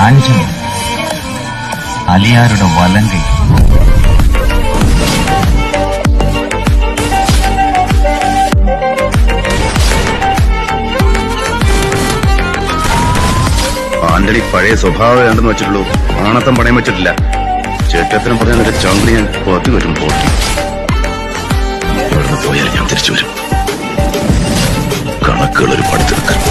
ആഞ്ചലി അലിയാരുടെ വലങ്കൈ. ആന്റണി പഴയ സ്വഭാവം വേണ്ടെന്ന് വെച്ചിട്ടുള്ളൂ, ആണത്തം പണയം വെച്ചിട്ടില്ല. ചേട്ടത്തിനും പറഞ്ഞ നിന്റെ ചങ്കി ഞാൻ പതി വരും പോട്ടി. ഇവിടുന്ന് പോയാൽ ഞാൻ തിരിച്ചു വരും. കണക്കുകൾ ഒരു പടുത്തെടുക്കും.